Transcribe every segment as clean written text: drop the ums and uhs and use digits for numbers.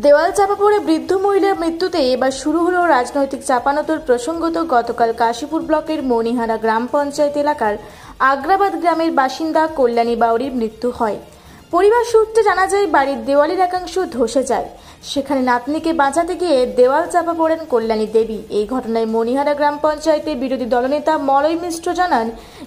দেওয়াল চাপা পড়ে বৃদ্ধ মহিলার মৃত্যুতে এবার শুরু হলো রাজনৈতিক চাপানোতর। প্রসঙ্গত, গতকাল কাশীপুর ব্লকের মণিহারা গ্রাম পঞ্চায়েত এলাকার আগ্রাবাদ গ্রামের বাসিন্দা কল্যাণী বাউরির মৃত্যু হয়। পরিবার সূত্রে জানা যায়, বাড়ির দেওয়ালের একাংশ ধসে যায়। সেখানে নাতনিকে বাঁচাতে গিয়ে দেওয়াল চাপা পড়েন কল্যাণী দেবী। এই ঘটনায় মণিহারা গ্রাম পঞ্চায়েতের বিরোধী দলনেতা মলয় মিশ্র জানান,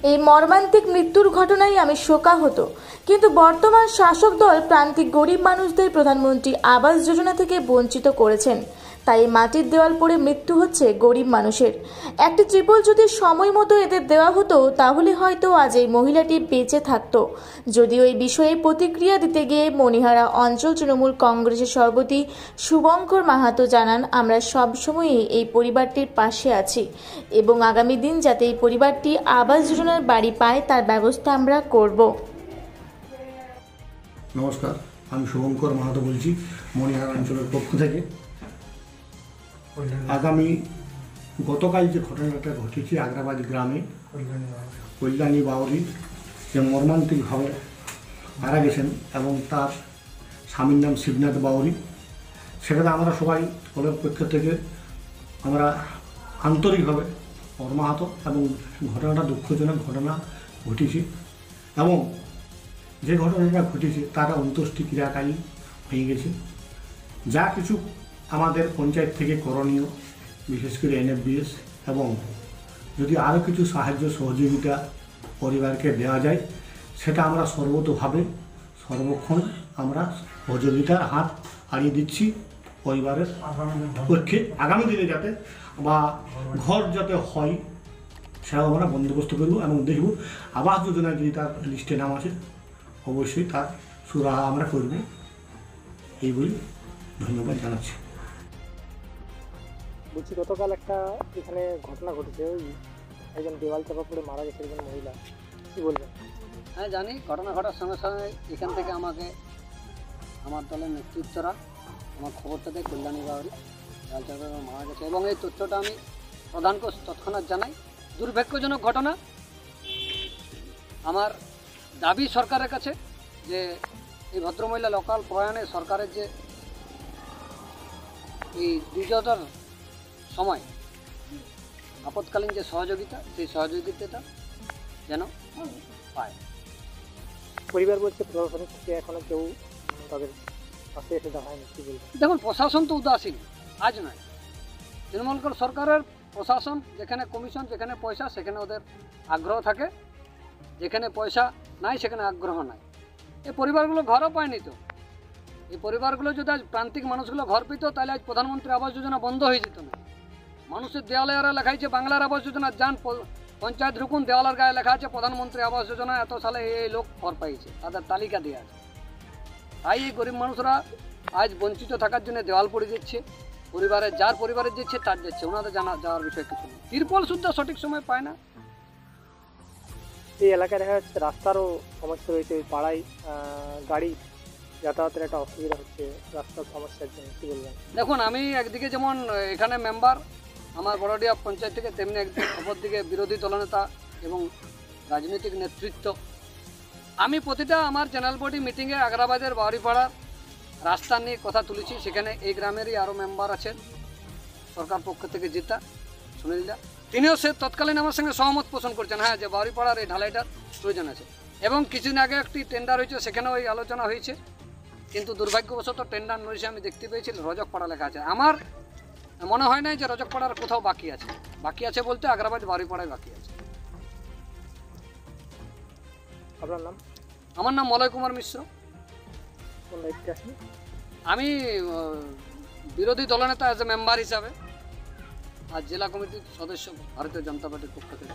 এই মর্মান্তিক মৃত্যুর ঘটনায় আমি শোকাহত, কিন্তু বর্তমান শাসক দল প্রান্তিক গরিব মানুষদের প্রধানমন্ত্রী আবাস যোজনা থেকে বঞ্চিত করেছেন। তাই মাটির দেওয়াল পড়ে মৃত্যু হচ্ছে গরিব মানুষের। একটি ত্রিপল যদি সময় মতো এদের দেওয়া হতো, তাহলে হয়তো আজ এই মহিলাটি বেঁচে থাকতো। যদিও এই বিষয়ে প্রতিক্রিয়া দিতে গিয়ে মণিহারা অঞ্চল তৃণমূল কংগ্রেসের সভাপতি শুভঙ্কর মাহাতো জানান, আমরা সবসময়ই এই পরিবারটির পাশে আছি এবং আগামী দিন যাতে এই পরিবারটি আবাস যোজনার বাড়ি পায় তার ব্যবস্থা আমরা করব। নমস্কার, আমি শুভঙ্কর মাহাতো বলছি মণিহারা অঞ্চলের পক্ষ থেকে। আগামী গতকাল যে ঘটনাটা ঘটেছে আগ্রাবাদ গ্রামে কল্যাণী বাউরি যে মর্মান্তিকভাবে মারা গেছেন এবং তার স্বামীর নাম শিবনাথ বাউরি, সেখানে আমরা সবাই দলের পক্ষ থেকে আমরা আন্তরিকভাবে মর্মাহত এবং ঘটনাটা দুঃখজনক ঘটনা ঘটেছে এবং যে ঘটনাটা ঘটেছে তারা অন্ত্যেষ্টিক্রিয়াকারী হয়ে গেছে। যা কিছু আমাদের পঞ্চায়েত থেকে করণীয়, বিশেষ করে NFBS, এবং যদি আরও কিছু সাহায্য সহযোগিতা পরিবারকে দেওয়া যায়, সেটা আমরা সর্বতোভাবে সর্বক্ষণ আমরা সহযোগিতার হাত বাড়িয়ে দিচ্ছি পরিবারের পক্ষে। আগামী দিনে যাতে বা ঘর যাতে হয় সেটাও আমরা বন্দোবস্ত করব এবং দেখব আবাস যোজনায় যদি তার লিস্টে নাম আছে অবশ্যই তার সুরাহা আমরা করব। এই বলে ধন্যবাদ জানাচ্ছি। বলছি, গতকাল একটা এখানে ঘটনা ঘটেছে, ওই একজন দেওয়াল চাপা পড়ে মারা গেছে একজন মহিলা, কী বলবেন? হ্যাঁ জানি, ঘটনা ঘটার সঙ্গে সঙ্গে এখান থেকে আমাকে আমার দলের নেতৃত্বরা আমার খবরটা দেয় কল্যাণী বাউরি দেওয়াল চাপা পড়ে মারা গেছে, এবং এই তথ্যটা আমি প্রধানকে তৎক্ষণাৎ জানাই। দুর্ভাগ্যজনক ঘটনা। আমার দাবি সরকারের কাছে যে এই ভদ্রমহিলা লোকাল প্রয়াণে সরকারের যে এই দুর্যোগের সময় আপৎকালীন যে সহযোগিতা, সেই সহযোগিতাটা যেন পায়। পরিবার বলছে প্রশাসনিক থেকে এখনো কেউ তাদের পাশে এসে দাঁড়ায়নি, কী বলবেন? দেখুন, প্রশাসন তো উদাসীন, আজ নয়। তৃণমূল সরকারের প্রশাসন, যেখানে কমিশন, যেখানে পয়সা সেখানে ওদের আগ্রহ থাকে, যেখানে পয়সা নাই সেখানে আগ্রহ নাই। এই পরিবারগুলো ঘরও পায়নি তো। এই পরিবারগুলো যদি আজ প্রান্তিক মানুষগুলো ঘর পেত, তাহলে আজ প্রধানমন্ত্রী আবাস যোজনা বন্ধ হয়ে যেত না। মানুষের দেওয়ালে এরা লেখা আছে বাংলার আবাস যোজনা, যান পঞ্চায়েত ঢুকুন, দেওয়ালের গায়ে লেখা আছে প্রধানমন্ত্রী আবাস যোজনা, এত সালে এই লোক ঘর পাইছে, তাদের তালিকা দেওয়া আছে। তাই এই গরিব মানুষরা আজ বঞ্চিত থাকার জন্য দেওয়াল পড়ে যাচ্ছে। পরিবারের যার পরিবারের যাচ্ছে তার যাচ্ছে, ওনাদের যাওয়ার বিষয় কিছু নেই। তিরপল শুদ্ধ সঠিক সময় পায় না। এই এলাকায় দেখা যাচ্ছে রাস্তারও সমস্যা রয়েছে, ওই পাড়ায় গাড়ি যাতায়াতের একটা অসুবিধা হচ্ছে রাস্তার সমস্যার জন্য, কী বলবেন? দেখুন, আমি একদিকে যেমন এখানে মেম্বার আমার বড়ডিয়া পঞ্চায়েত থেকে, তেমনি অপরদিকে বিরোধী দলনেতা এবং রাজনৈতিক নেতৃত্ব। আমি প্রতিটা আমার জেনারেল বডি মিটিংয়ে আগ্রাবাদের বাউরিপাড়ার রাস্তা নিয়ে কথা তুলেছি। সেখানে এই গ্রামেরই আরও মেম্বার আছেন সরকার পক্ষ থেকে জিতা সুনীলদা, তিনিও সে তৎকালীন আমার সঙ্গে সহমত পোষণ করছেন, হ্যাঁ, যে বাউরিপাড়ার এই ঢালাইটার প্রয়োজন আছে। এবং কিছুদিন আগে একটি টেন্ডার হয়েছে, সেখানেও ওই আলোচনা হয়েছে, কিন্তু দুর্ভাগ্যবশত টেন্ডার নইছে আমি দেখতে পেয়েছি রজকপাড়া লেখা আছে। আমার মনে হয় নাই যে রজকপাড়ার কোথাও বাকি আছে। বাকি আছে বলতে আগ্রাবাদ বাউরিপাড়ায় বাকি আছে। আপনার নাম? আমার নাম মলয় কুমার মিশ্র। কোন দায়িত্বে আছেন? আমি বিরোধী দলনেতা এজ এ মেম্বার হিসাবে আর জেলা কমিটির সদস্য ভারতীয় জনতা পার্টির পক্ষ থেকে।